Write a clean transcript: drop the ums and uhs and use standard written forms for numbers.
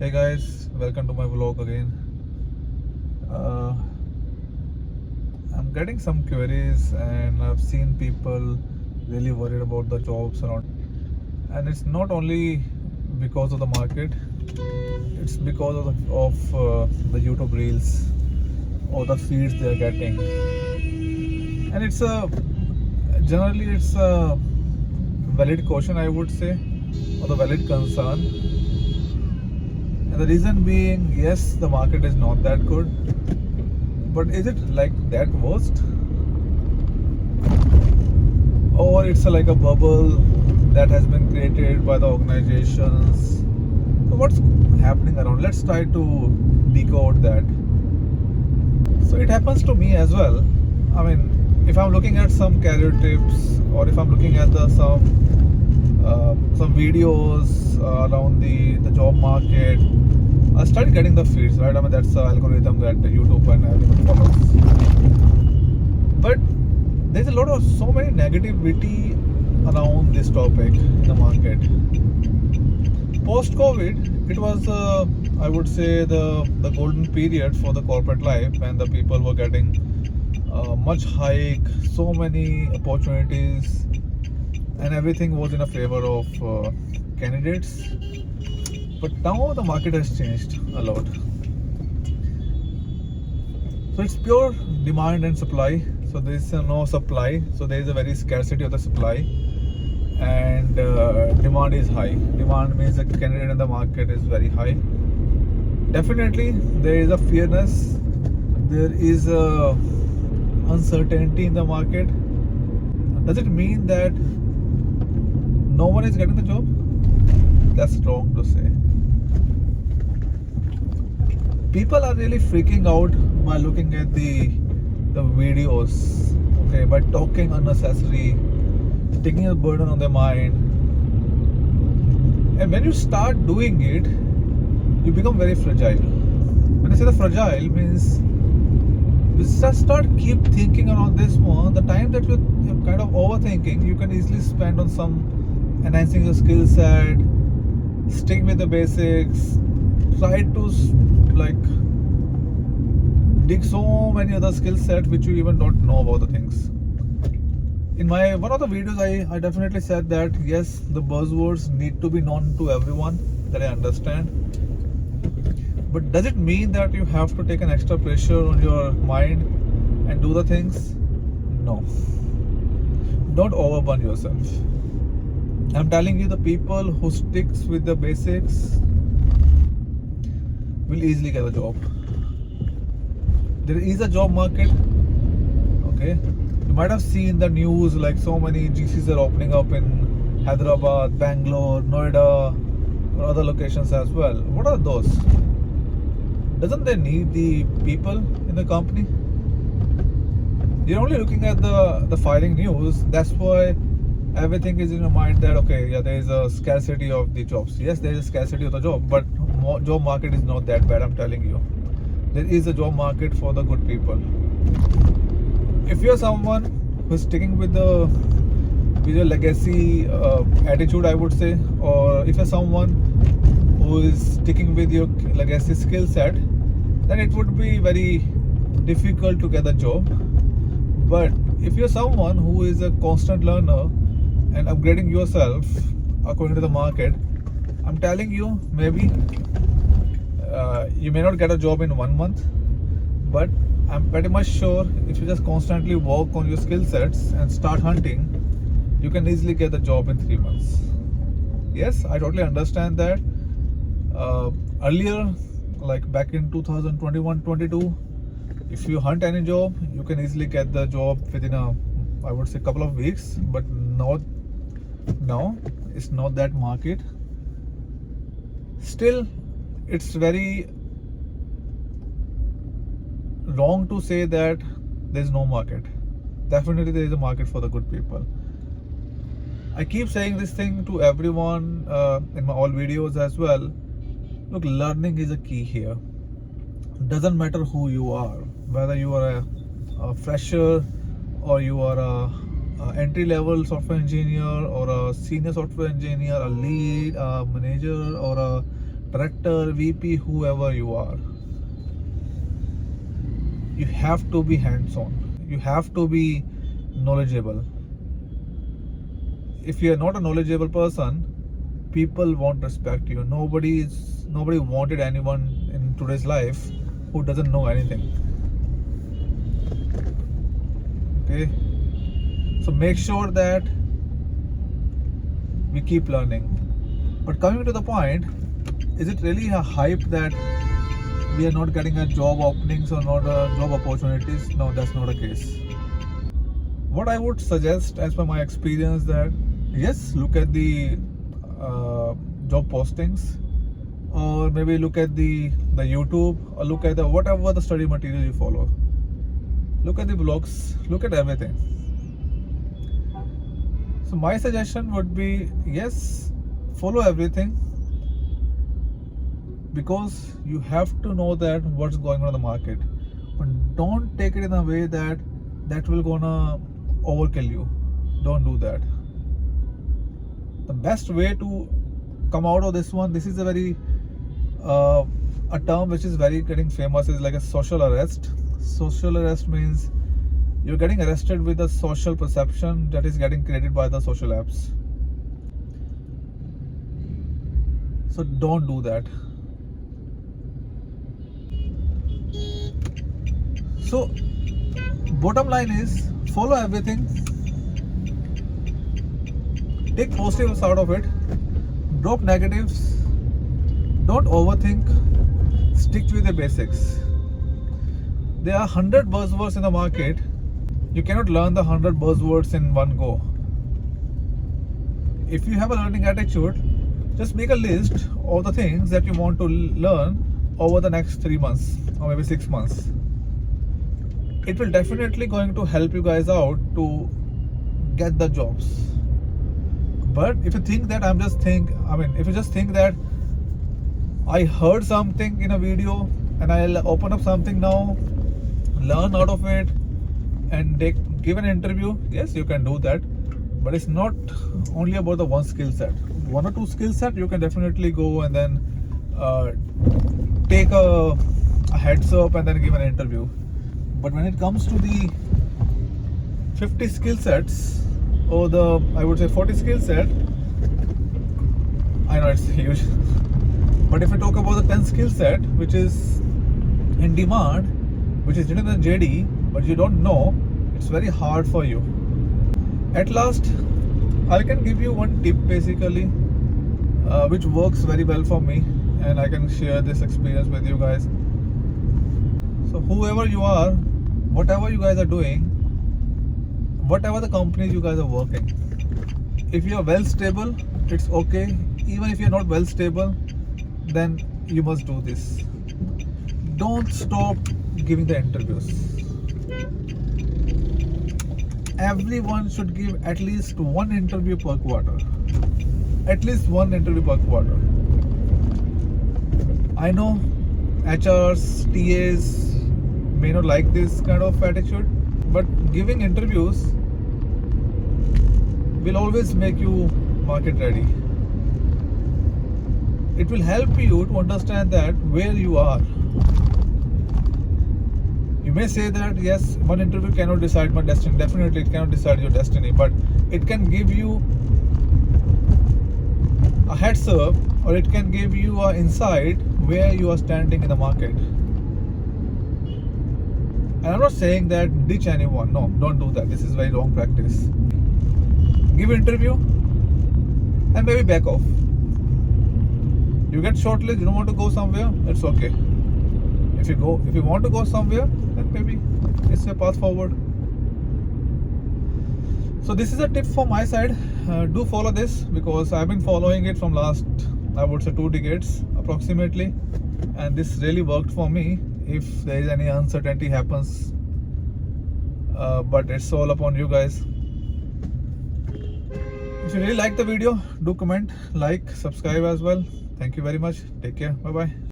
Hey guys, welcome to my vlog again. Uh, I'm getting some queries, and I've seen people really worried about the jobs around. And it's not only because of the market; it's because of the YouTube reels or the feeds they are getting. And it's a valid question, I would say, or the valid concern. And the reason being, yes, the market is not that good, but is it like that worst? Or it's like a bubble that has been created by the organizations? So what's happening around? Let's try to decode that. So it happens to me as well. I mean, if I'm looking at some career tips, or if I'm looking at some videos around the job market, I started getting the feeds, right? I mean, that's the algorithm that YouTube and everyone follows. But there's a lot of so many negativity around this topic in the market. Post COVID, it was I would say the golden period for the corporate life, and the people were getting much hike, so many opportunities, and everything was in a favor of candidates. But now the market has changed a lot. So it's pure demand and supply. So there is no supply. So there is a very scarcity of the supply, and demand is high. Demand means the candidate in the market is very high. Definitely, there is a fearness. There is a uncertainty in the market. Does it mean that no one is getting the job? That's wrong to say. People are really freaking out by looking at the videos, okay, by talking unnecessary, taking a burden on their mind. And when you start doing it, you become very fragile. When I say the fragile means you start keep thinking around this one. The time that you're kind of overthinking, you can easily spend on some enhancing your skill set, stick with the basics, try to like dig so many other skill sets which you even don't know about the things. In my one of the videos, I definitely said that yes, the buzzwords need to be known to everyone, that I understand. But does it mean that you have to take an extra pressure on your mind and do the things? No. Don't overburn yourself. I'm telling you, the people who sticks with the basics will easily get a job. There is a job market, okay? You might have seen the news, like so many GCs are opening up in Hyderabad, Bangalore, Noida, or other locations as well. What are those? Doesn't they need the people in the company? You're only looking at the firing news. That's why everything is in your mind that okay, yeah, there is a scarcity of the jobs. Yes, there is a scarcity of the job, but job market is not that bad. I'm telling you, there is a job market for the good people. If you're someone who's sticking with your legacy attitude, I would say, or if you're someone who is sticking with your legacy skill set, then it would be very difficult to get a job. But if you're someone who is a constant learner and upgrading yourself according to the market, I'm telling you, maybe you may not get a job in 1 month, but I'm pretty much sure if you just constantly work on your skill sets and start hunting, you can easily get the job in 3 months. Yes, I totally understand that. Earlier, like back in 2021-22, if you hunt any job, you can easily get the job within I would say couple of weeks. But not now, it's not that market. Still, it's very wrong to say that there's no market. Definitely there is a market for the good people. I keep saying this thing to everyone in my all videos as well. Look, learning is a key here. Doesn't matter who you are, whether you are a fresher or you are a entry-level software engineer or a senior software engineer, a lead, a manager, or a director, VP, whoever you are, you have to be hands-on. You have to be knowledgeable. If you are not a knowledgeable person, people won't respect you. Nobody wanted anyone in today's life who doesn't know anything. Okay, so make sure that we keep learning. But coming to the point, is it really a hype that we are not getting a job openings or not job opportunities? No, that's not the case. What I would suggest, as per my experience, that yes, look at the job postings, or maybe look at the YouTube, or look at the whatever the study material you follow. Look at the blogs, look at everything. So my suggestion would be, yes, follow everything, because you have to know that what's going on in the market, but don't take it in a way that will gonna overkill you. Don't do that. The best way to come out of this one, this is a very a term which is very getting famous, is like a social arrest. Social arrest means you're getting arrested with a social perception that is getting created by the social apps. So don't do that. So bottom line is, follow everything, take positives out of it, drop negatives, don't overthink, stick with the basics. There are 100 buzzwords in the market. You cannot learn the 100 buzzwords in one go. If you have a learning attitude, just make a list of the things that you want to learn over the next 3 months or maybe 6 months. It will definitely going to help you guys out to get the jobs. But if you think that if you just think that I heard something in a video and I'll open up something now, learn out of it, and give an interview, yes, you can do that. But it's not only about the one skill set. One or two skill set, you can definitely go and then take a heads up and then give an interview. But when it comes to the 50 skill sets, or I would say 40 skill set, I know it's huge. But if we talk about the 10 skill set, which is in demand, which is written in JD, but you don't know, it's very hard for you. At last, I can give you one tip basically, which works very well for me, and I can share this experience with you guys. So whoever you are, whatever you guys are doing, whatever the companies you guys are working, if you are well stable, it's okay. Even if you're not well stable, then you must do this. Don't stop giving the interviews. Everyone should give at least one interview per quarter. At least one interview per quarter. I know HRs, TAs may not like this kind of attitude, but giving interviews will always make you market ready. It will help you to understand that where you are. You may say that yes, one interview cannot decide my destiny. Definitely it cannot decide your destiny, but it can give you a heads up, or it can give you an insight where you are standing in the market. And I'm not saying that ditch anyone. No, don't do that. This is very wrong practice. Give interview and maybe back off. You get shortlisted, you don't want to go somewhere, it's okay. If you want to go somewhere, then maybe it's a path forward. So this is a tip from my side. Do follow this, because I've been following it from last, I would say, 2 decades approximately, and this really worked for me. If there is any uncertainty happens, but it's all upon you guys. If you really like the video, do comment, like, subscribe as well. Thank you very much. Take care. Bye bye.